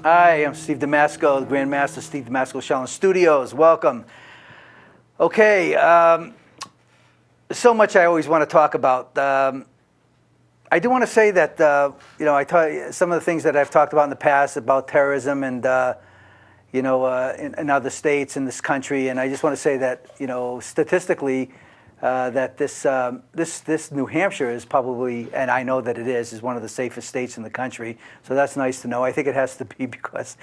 Hi, I'm Steve Damasco, the Grandmaster Steve Damasco Shaolin Studios. Welcome. Okay, so much I always want to talk about. I do want to say that some of the things that I've talked about in the past about terrorism and in other states in this country, and I just want to say that statistically, that this New Hampshire is probably, and I know that it is one of the safest states in the country. So that's nice to know. I think it has to be because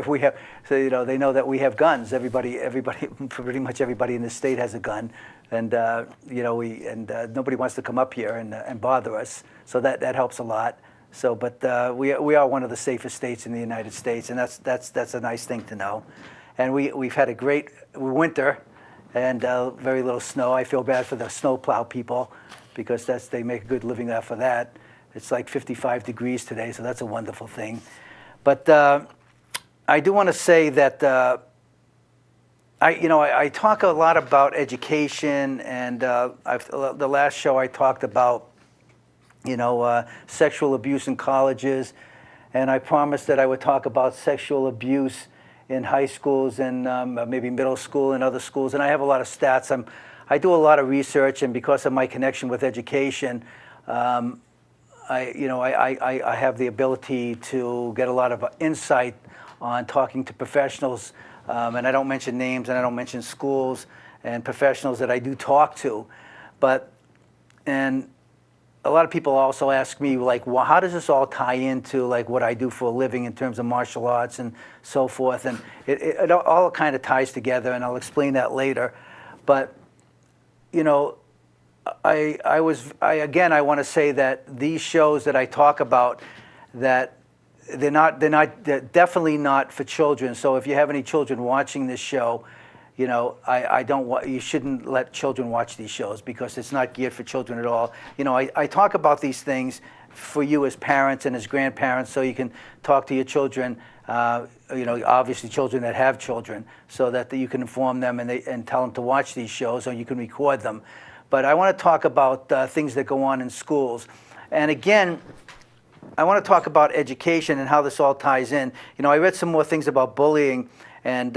we have, so they know that we have guns. Everybody, pretty much everybody in this state has a gun, and nobody wants to come up here and bother us. So that helps a lot. So, but we are one of the safest states in the United States, and that's a nice thing to know. And we've had a great winter. And very little snow. I feel bad for the snowplow people because they make a good living off of that. It's like 55 degrees today, so that's a wonderful thing. But I do want to say that I talk a lot about education, and the last show I talked about sexual abuse in colleges, and I promised that I would talk about sexual abuse in high schools and maybe middle school and other schools. And I have a lot of stats. I do a lot of research, and because of my connection with education, I have the ability to get a lot of insight on talking to professionals. And I don't mention names, and I don't mention schools and professionals that I do talk to. And a lot of people also ask me, like, well, how does this all tie into like what I do for a living in terms of martial arts and so forth? And it all kind of ties together, and I'll explain that later. But I want to say that these shows that I talk about, that they're definitely not for children. So if you have any children watching this show, you shouldn't let children watch these shows because it's not geared for children at all. I talk about these things for you as parents and as grandparents, so you can talk to your children, obviously children that have children, so that you can inform them and tell them to watch these shows, or you can record them. But I want to talk about things that go on in schools. And again, I want to talk about education and how this all ties in. I read some more things about bullying, and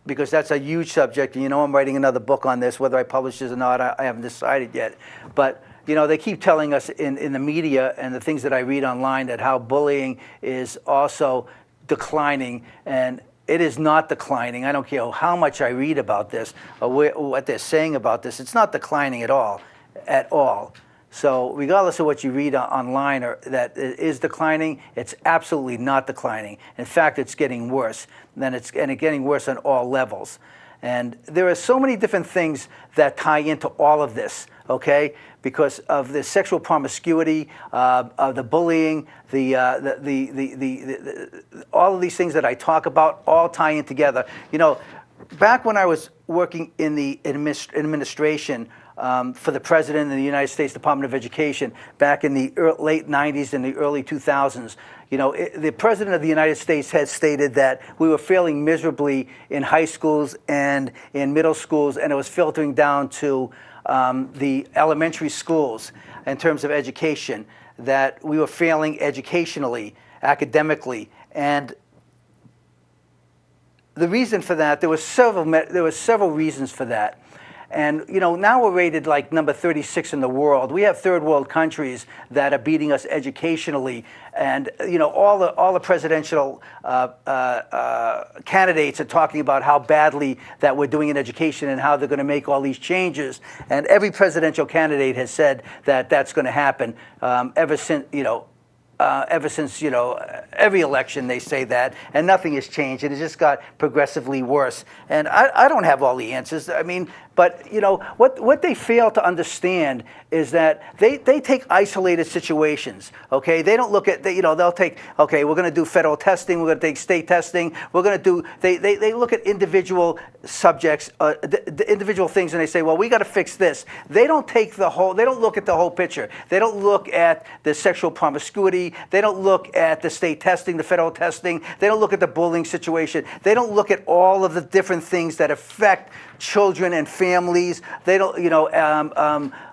because that's a huge subject, and I'm writing another book on this. Whether I publish this or not, I haven't decided yet. But they keep telling us in the media and the things that I read online that how bullying is also declining, and it is not declining. I don't care how much I read about this or what they're saying about this. It's not declining at all, at all. So regardless of what you read online or that it is declining, it's absolutely not declining. In fact, it's getting worse. And it's getting worse on all levels. And there are so many different things that tie into all of this, okay? Because of the sexual promiscuity, of the bullying, all of these things that I talk about all tie in together. Back when I was working in the administration, for the president of the United States Department of Education back in the late 90s and the early 2000s. The president of the United States had stated that we were failing miserably in high schools and in middle schools, and it was filtering down to the elementary schools in terms of education, that we were failing educationally, academically. And the reason for that, there were several reasons for that. And now we're rated like number 36 in the world. We have third world countries that are beating us educationally, and all the presidential candidates are talking about how badly that we're doing in education and how they're going to make all these changes. And every presidential candidate has said that that's going to happen ever since every election they say that, and nothing has changed. It has just got progressively worse. And I don't have all the answers. I mean, but what they fail to understand is that they take isolated situations. Okay, they don't look at they'll take, okay, we're going to do federal testing, we're going to take state testing, we're going to do they look at individual subjects, the individual things, and they say, well, we got to fix this. They don't take the whole. They don't look at the whole picture. They don't look at the sexual promiscuity. They don't look at the state testing, the federal testing. They don't look at the bullying situation. They don't look at all of the different things that affect children and families. They don't,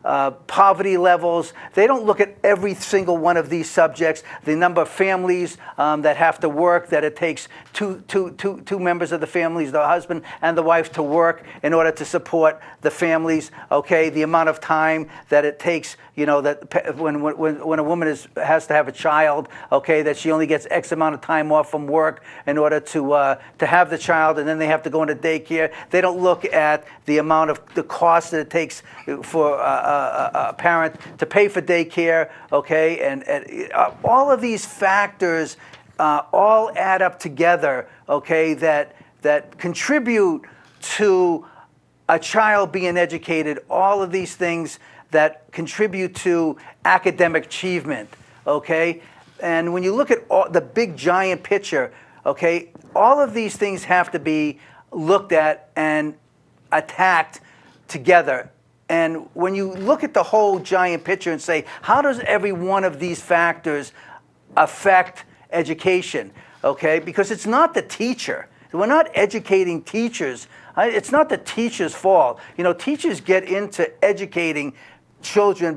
poverty levels. They don't look at every single one of these subjects. The number of families that have to work, that it takes two members of the families, the husband and the wife, to work in order to support the families. Okay, the amount of time that it takes, you know, that when a woman has to have a child, okay, that she only gets X amount of time off from work in order to have the child, and then they have to go into daycare. They don't look at the amount of the cost that it takes for a parent to pay for daycare, okay, and all of these factors all add up together, okay, that contribute to a child being educated. All of these things that contribute to academic achievement, okay? And when you look at the big giant picture, okay, all of these things have to be looked at and attacked together. And when you look at the whole giant picture and say, how does every one of these factors affect education, okay? Because it's not the teacher. We're not educating teachers. It's not the teacher's fault. You know, teachers get into educating children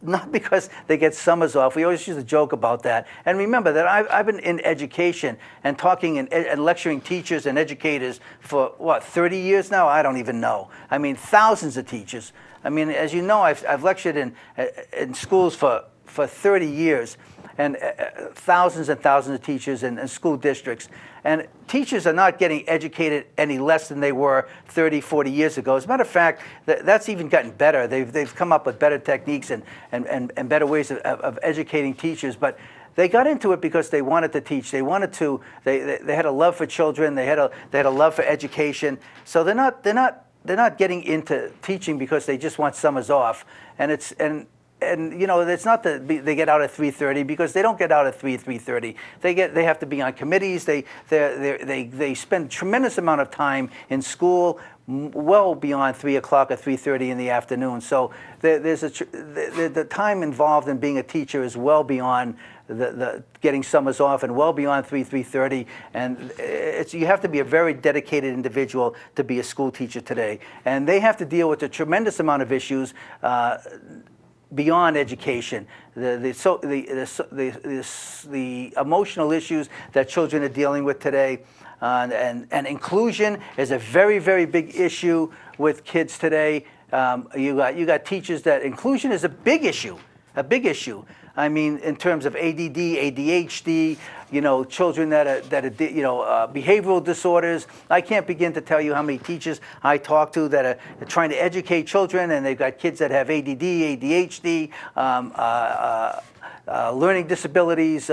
not because they get summers off. We always used to joke about that. And remember that I've been in education and talking and lecturing teachers and educators for, what, 30 years now? I don't even know. I mean, thousands of teachers. I mean, as you know, I've lectured in schools for 30 years, and thousands and thousands of teachers in school districts. And teachers are not getting educated any less than they were 30, 40 years ago. As a matter of fact, that's even gotten better. They've come up with better techniques and better ways of educating teachers. But they got into it because they wanted to teach. They wanted to. They had a love for children. They had a love for education. So they're not getting into teaching because they just want summers off. And you know, it's not that they get out at 3:30, because they don't get out at 3:30. They have to be on committees. They spend a tremendous amount of time in school, well beyond 3 o'clock or 3:30 in the afternoon. So the time involved in being a teacher is well beyond the getting summers off, and well beyond 3:30. And you have to be a very dedicated individual to be a school teacher today. And they have to deal with a tremendous amount of issues beyond education, the emotional issues that children are dealing with today, and inclusion is a very, very big issue with kids today. You got teachers that inclusion is a big issue. I mean, in terms of ADD, ADHD, you know, children that are you know, behavioral disorders. I can't begin to tell you how many teachers I talk to that are trying to educate children, and they've got kids that have ADD, ADHD, learning disabilities.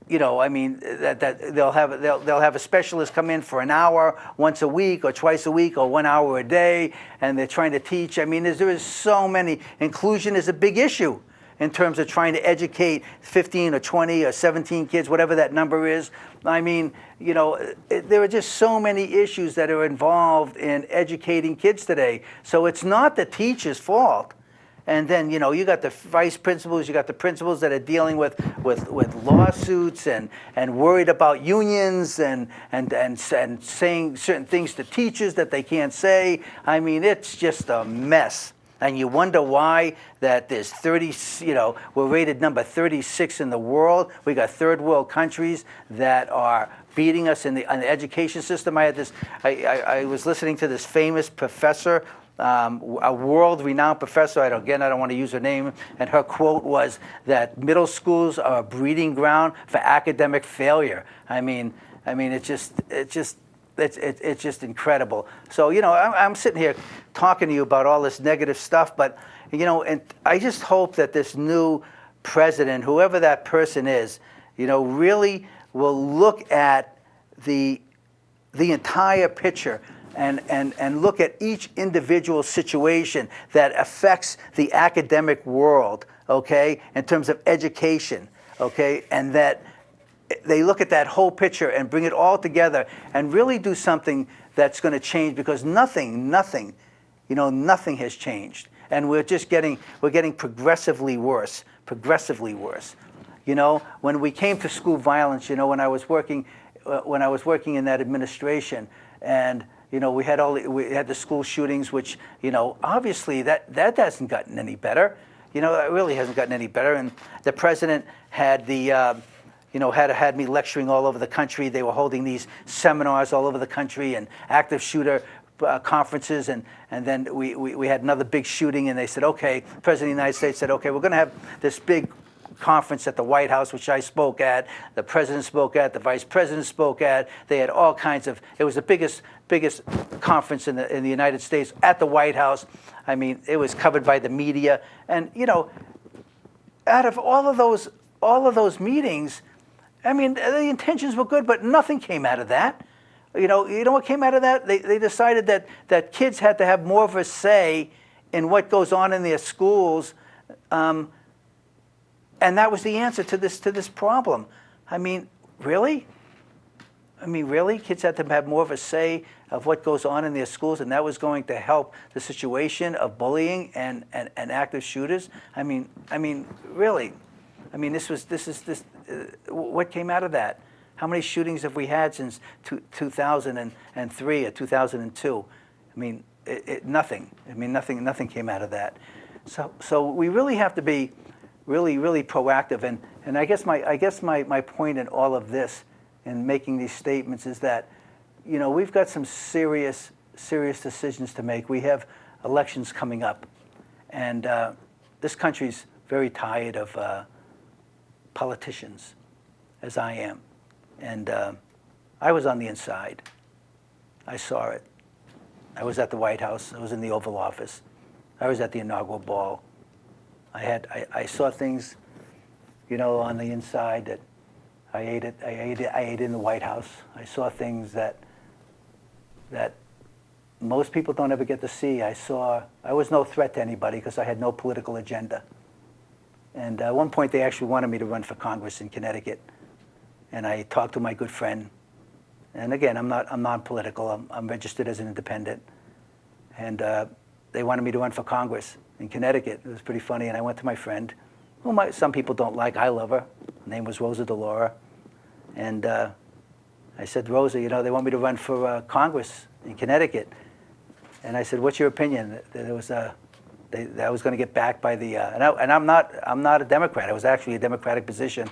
You know, I mean, that they'll have a specialist come in for an hour once a week, or twice a week, or 1 hour a day, and they're trying to teach. I mean, there is so many. Inclusion is a big issue in terms of trying to educate 15 or 20 or 17 kids, whatever that number is. I mean, you know, there are just so many issues that are involved in educating kids today. So it's not the teacher's fault. And then, you know, you got the vice principals, you got the principals that are dealing with lawsuits and worried about unions and saying certain things to teachers that they can't say. I mean, it's just a mess. And you wonder why that there's 30, you know, we're rated number 36 in the world. We got third world countries that are beating us in the education system. I was listening to this famous professor, a world-renowned professor. I don't want to use her name, and her quote was that middle schools are a breeding ground for academic failure. I mean, it's just incredible. So, you know, I'm sitting here talking to you about all this negative stuff, but, you know, and I just hope that this new president, whoever that person is, you know, really will look at the entire picture and look at each individual situation that affects the academic world, okay, in terms of education, okay, and that they look at that whole picture and bring it all together and really do something that's going to change, because nothing has changed, and we're getting progressively worse. You know, when we came to school violence, you know, when I was working in that administration, and we had the school shootings, which, obviously that hasn't gotten any better. It really hasn't gotten any better. And the president had had me lecturing all over the country. They were holding these seminars all over the country and active shooter conferences, and then we had another big shooting, and they said, okay, the President of the United States said, okay, we're going to have this big conference at the White House, which I spoke at, the President spoke at, the Vice President spoke at. They had all kinds of, it was the biggest conference in the United States at the White House. I mean, it was covered by the media. And, out of all of those meetings, I mean, the intentions were good, but nothing came out of that. You know what came out of that? They decided that kids had to have more of a say in what goes on in their schools, and that was the answer to this problem. I mean, really? Kids had to have more of a say of what goes on in their schools, and that was going to help the situation of bullying and active shooters. I mean, really? I mean, what came out of that? How many shootings have we had since 2003 or 2002? I mean, nothing. I mean, nothing came out of that. So we really have to be really proactive. And I guess my point in all of this, in making these statements, is that, we've got some serious decisions to make. We have elections coming up, and this country's very tired of politicians, as I am. And I was on the inside. I saw it. I was at the White House. I was in the Oval Office. I was at the inaugural ball. I saw things, on the inside that I ate in the White House. I saw things that most people don't ever get to see. I was no threat to anybody because I had no political agenda. And at one point, they actually wanted me to run for Congress in Connecticut. And I talked to my good friend. And again, I'm non-political. I'm registered as an independent. And they wanted me to run for Congress in Connecticut. It was pretty funny. And I went to my friend, whom some people don't like. I love her. Her name was Rosa DeLauro. And I said, Rosa, they want me to run for Congress in Connecticut. And I said, what's your opinion? That I was going to get backed by the and I'm not a Democrat. I was actually a Democratic position,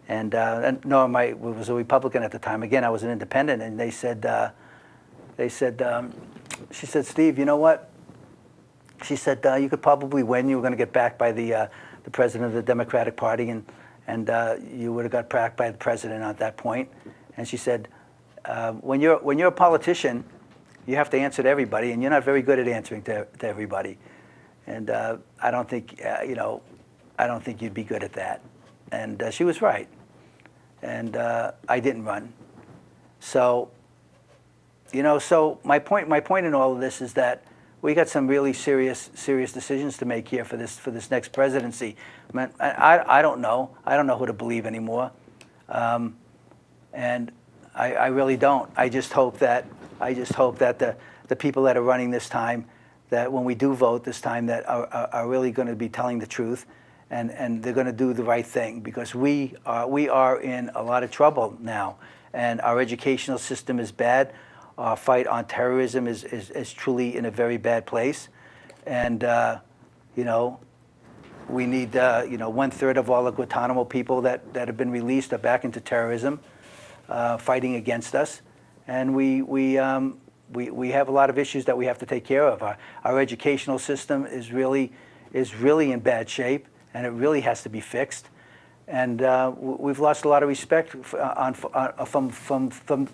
and no, I was a Republican at the time. Again, I was an independent, and they said she said, Steve, you know what? She said you could probably win. You were going to get backed by the president of the Democratic Party, and you would have got backed by the president at that point. And she said, when you're a politician, you have to answer to everybody, and you're not very good at answering to everybody. And I don't think you'd be good at that. And she was right. And I didn't run. So, so my point in all of this is that we got some really serious decisions to make here for this next presidency. I don't know. I don't know who to believe anymore. And I really don't. I just hope that the people that are running this time, that when we do vote this time, that are really going to be telling the truth, and they're going to do the right thing, because we are in a lot of trouble now, and our educational system is bad. Our fight on terrorism is truly in a very bad place, and we need 1/3 of all the Guantanamo people that have been released are back into terrorism, fighting against us, and we have a lot of issues that we have to take care of. Our educational system is really in bad shape, and it really has to be fixed. And we've lost a lot of respect from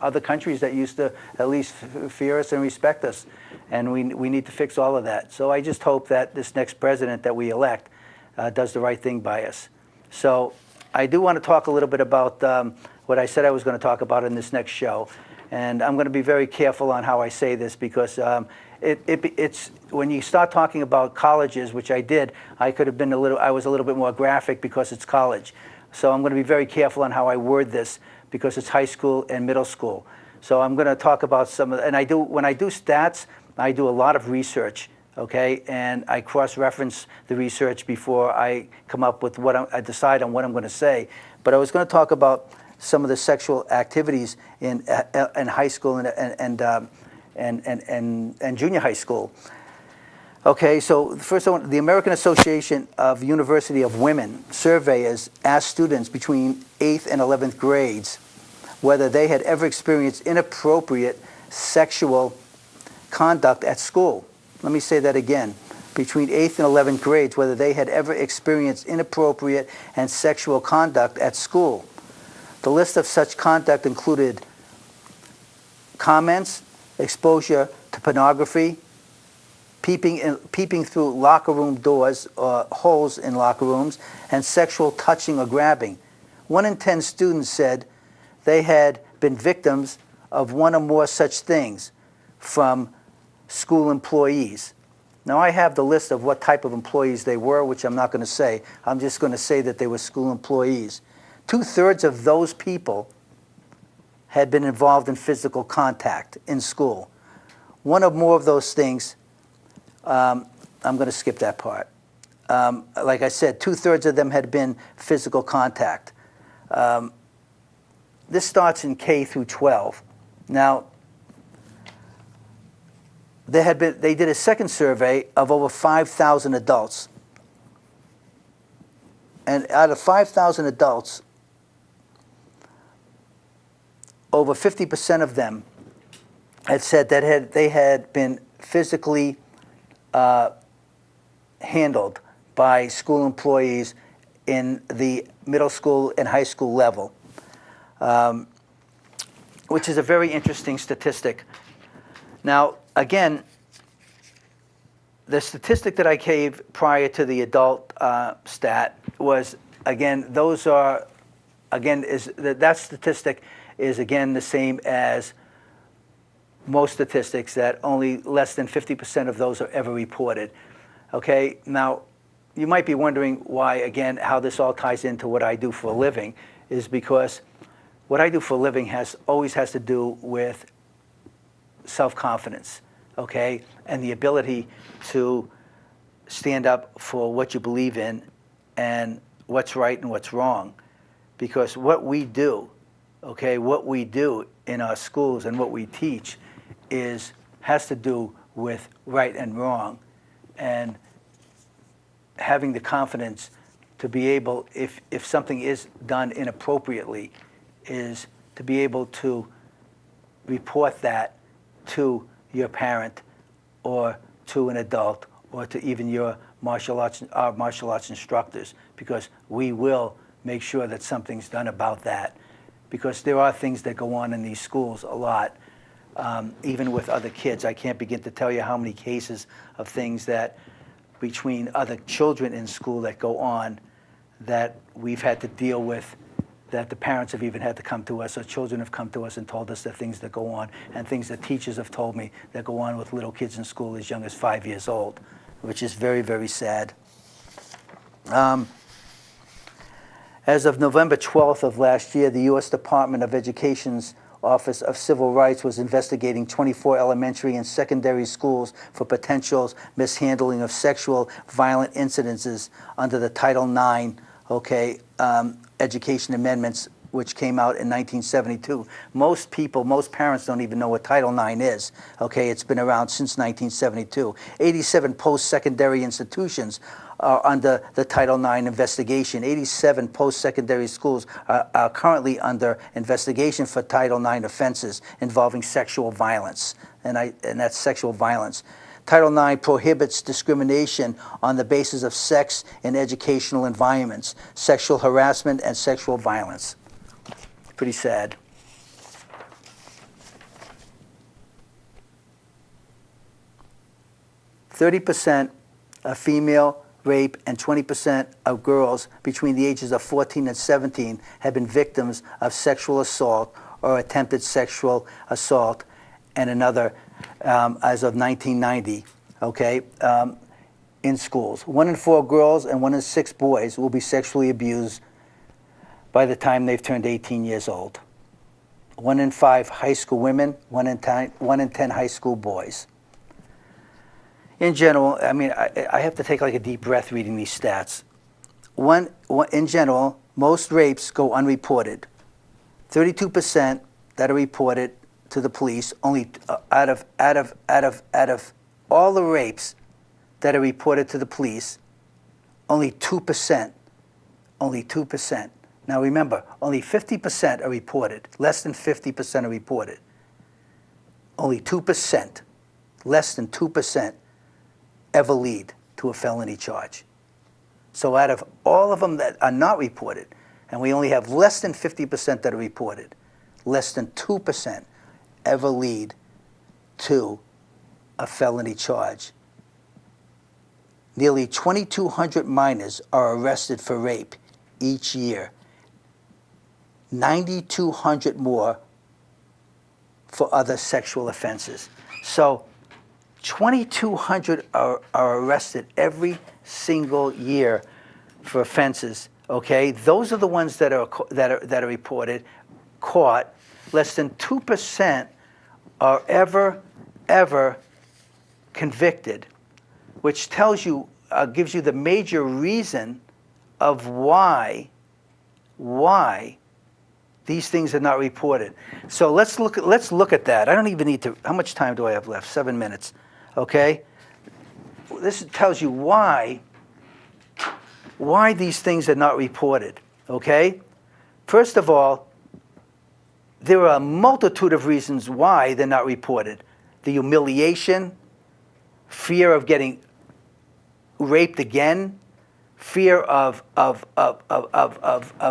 other countries that used to at least fear us and respect us. And we need to fix all of that. So I just hope that this next president that we elect does the right thing by us. So I do want to talk a little bit about what I said I was going to talk about in this next show. And I'm going to be very careful on how I say this, because it's when you start talking about colleges, which I did, I was a little bit more graphic because it's college. So I'm going to be very careful on how I word this, because it's high school and middle school. So I'm going to talk about when I do stats, I do a lot of research, okay, and I cross-reference the research before I come up with I decide on what I'm going to say. But I was going to talk about some of the sexual activities in high school and and junior high school. Okay, so first one, the American Association of University of Women surveyors asked students between 8th and 11th grades whether they had ever experienced inappropriate sexual conduct at school. Let me say that again. Between 8th and 11th grades, whether they had ever experienced inappropriate and sexual conduct at school. The list of such conduct included comments, exposure to pornography, peeping through locker room doors or holes in locker rooms, and sexual touching or grabbing. 1 in 10 students said they had been victims of one or more such things from school employees. Now I have the list of what type of employees they were, which I'm not going to say. I'm just going to say that they were school employees. 2/3 of those people had been involved in physical contact in school. One or more of those things, I'm going to skip that part. Like I said, 2/3 of them had been physical contact. This starts in K through 12. Now, they did a second survey of over 5,000 adults. And out of 5,000 adults, over 50% of them had said that they had been physically handled by school employees in the middle school and high school level, which is a very interesting statistic. Now, again, the statistic that I gave prior to the adult stat was, again, that statistic is, again, the same as most statistics, that only less than 50% of those are ever reported. Okay, now you might be wondering why, again, how this all ties into what I do for a living, is because what I do for a living always has to do with self-confidence, okay, and the ability to stand up for what you believe in and what's right and what's wrong. Because what we do, okay, what we do in our schools and what we teach has to do with right and wrong, and having the confidence to be able, if something is done inappropriately, is to be able to report that to your parent or to an adult or to even your martial arts instructors, because we will make sure that something's done about that. Because there are things that go on in these schools a lot, even with other kids. I can't begin to tell you how many cases of things that between other children in school that go on that we've had to deal with, that the parents have even had to come to us, or children have come to us and told us the things that go on, and things that teachers have told me that go on with little kids in school as young as 5 years old, which is very, very sad. As of November 12th of last year, the U.S. Department of Education's Office of Civil Rights was investigating 24 elementary and secondary schools for potential mishandling of sexual violent incidences under the Title IX, education amendments, which came out in 1972. Most parents don't even know what Title IX is. Okay, it's been around since 1972. 87 post-secondary institutions are under the Title IX investigation. 87 post-secondary schools are currently under investigation for Title IX offenses involving sexual violence, and that's sexual violence. Title IX prohibits discrimination on the basis of sex in educational environments, sexual harassment, and sexual violence. Pretty sad. "30% of female rape and 20% of girls between the ages of 14 and 17 have been victims of sexual assault or attempted sexual assault," and another as of 1990, in schools. 1 in 4 girls and 1 in 6 boys will be sexually abused by the time they've turned 18 years old. 1 in 5 high school women, 1 in 10 high school boys. In general, I mean, I have to take like a deep breath reading these stats. In general, most rapes go unreported. 32% that are reported to the police, only out of all the rapes that are reported to the police, only 2%. Only 2%. Now remember, only 50% are reported. Less than 50% are reported. Only 2%, less than 2%, ever lead to a felony charge. So out of all of them that are not reported, and we only have less than 50% that are reported, less than 2% ever lead to a felony charge. Nearly 2,200 minors are arrested for rape each year. 9,200 more for other sexual offenses. So 2,200 are arrested every single year for offenses. Okay, those are the ones that are reported, caught. Less than 2% are ever convicted, which tells you, gives you the major reason of why these things are not reported. So let's look at that. I don't even need to. How much time do I have left? 7 minutes. Okay. This tells you why these things are not reported. Okay. First of all, there are a multitude of reasons why they're not reported. The humiliation, fear of getting raped again, fear of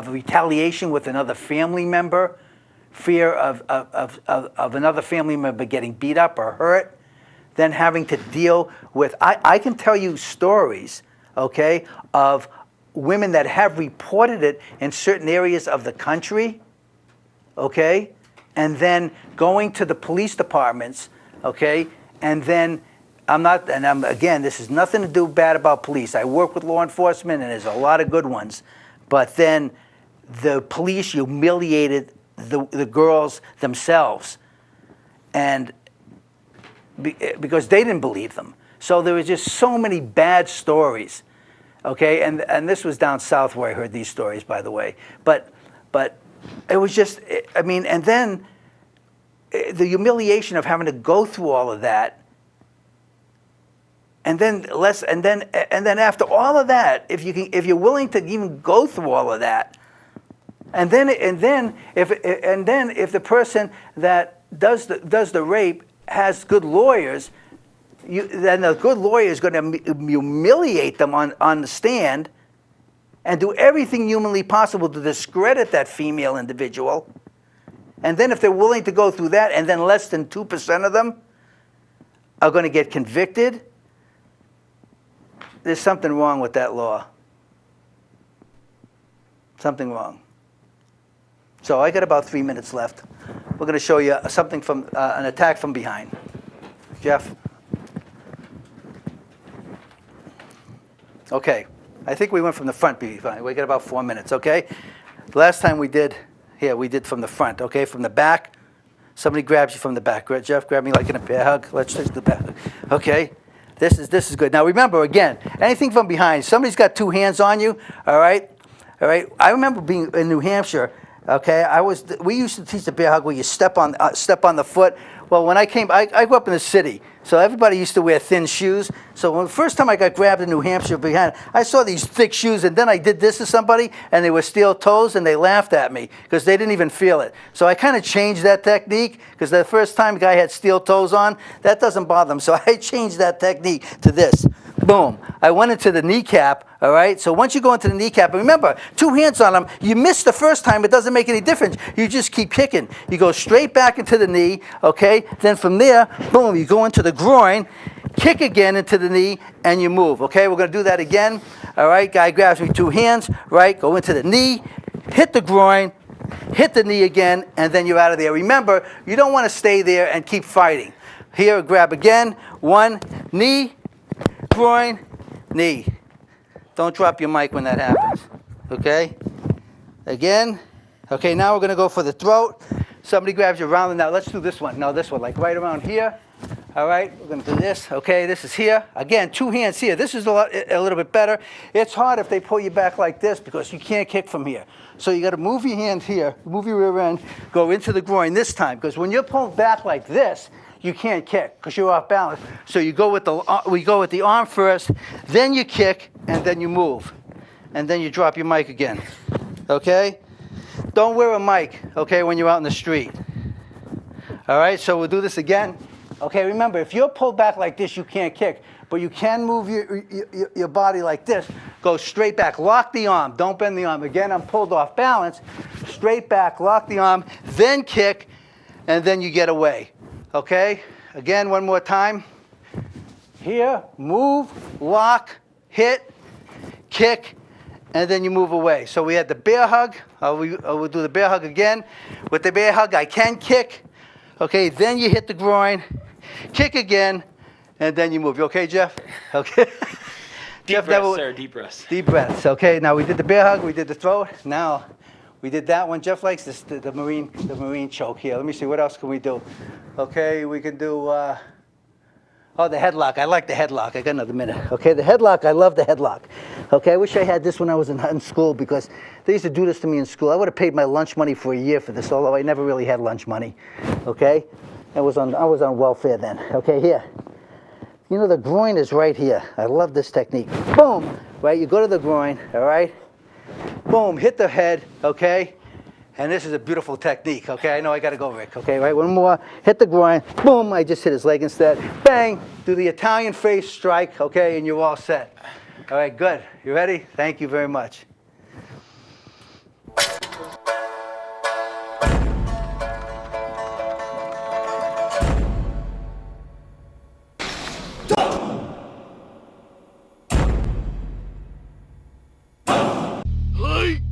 retaliation with another family member, fear of another family member getting beat up or hurt, then having to deal with, I can tell you stories, okay, of women that have reported it in certain areas of the country, okay, and then going to the police departments, okay, and then again, this has nothing to do bad about police. I work with law enforcement, and there's a lot of good ones. But then the police humiliated the girls themselves, and because they didn't believe them. So there was just so many bad stories, okay? And this was down south where I heard these stories, by the way. But it was just, I mean, and then the humiliation of having to go through all of that. And then after all of that, if you're willing to even go through all of that, and then if the person that does the rape has good lawyers, then the good lawyer is going to humiliate them on the stand, and do everything humanly possible to discredit that female individual. And then if they're willing to go through that, and then less than 2% of them are going to get convicted, there's something wrong with that law. Something wrong. So I got about 3 minutes left. We're going to show you something from an attack from behind. Jeff? Okay. I think we went from the front behind. We got about 4 minutes, okay? The last time we did from the front, okay? From the back, somebody grabs you from the back. Jeff, grab me like in a bear hug. Let's take the back. Okay? This is good. Now remember, again, anything from behind. Somebody's got two hands on you. All right. I remember being in New Hampshire. Okay, we used to teach the bear hug where you step on the foot. Well, when I grew up in the city, so everybody used to wear thin shoes. So when the first time I got grabbed in New Hampshire behind, I saw these thick shoes, and then I did this to somebody, and they were steel toes, and they laughed at me because they didn't even feel it. So I kind of changed that technique, because the first time the guy had steel toes on, that doesn't bother them. So I changed that technique to this. Boom. I went into the kneecap, all right? So once you go into the kneecap, and remember, two hands on them, you miss the first time, it doesn't make any difference. You just keep kicking. You go straight back into the knee, okay? Then from there, boom, you go into the groin, kick again into the knee, and you move, okay? We're going to do that again, all right? Guy grabs me two hands, right? Go into the knee, hit the groin, hit the knee again, and then you're out of there. Remember, you don't want to stay there and keep fighting. Here, grab again, one, knee, groin, knee. Don't drop your mic when that happens, okay? Again. Okay, now we're going to go for the throat. Somebody grabs you around. Now let's do this one. No, this one, like right around here. All right, we're gonna do this. Okay, this is here. Again, 2 hands here. This is a little bit better. It's hard if they pull you back like this because you can't kick from here. So you gotta move your hand here, move your rear end, go into the groin this time. Because when you're pulled back like this, you can't kick because you're off balance. So you go with we go with the arm first, then you kick, and then you move. And then you drop your mic again. Okay? Don't wear a mic, okay, when you're out in the street. All right, so we'll do this again. Okay, remember, if you're pulled back like this, you can't kick. But you can move your body like this. Go straight back. Lock the arm. Don't bend the arm. Again, I'm pulled off balance. Straight back, lock the arm, then kick, and then you get away. Okay? Again, one more time. Here, move, lock, hit, kick, and then you move away. So we had the bear hug. We'll do the bear hug again. With the bear hug, I can kick. Okay, then you hit the groin, kick again, and then you move. You okay, Jeff? Okay. Deep breaths, sir, deep breaths. Deep breaths. Okay, now we did the bear hug, we did the throat. Now we did that one. Jeff likes this, the marine choke here. Let me see, what else can we do? Okay, we can do, oh, the headlock. I like the headlock. I got another minute. Okay, the headlock, I love the headlock. Okay, I wish I had this when I was in school because they used to do this to me in school. I would have paid my lunch money for a year for this, although I never really had lunch money. Okay, I was on welfare then. Okay, here. You know, the groin is right here. I love this technique. Boom, right? You go to the groin, all right? Boom, hit the head, okay? And this is a beautiful technique, okay? I know I got to go, Rick, okay? Right, one more. Hit the groin. Boom, I just hit his leg instead. Bang, do the Italian face strike, okay? And you're all set. All right, good. You ready? Thank you very much. Hey!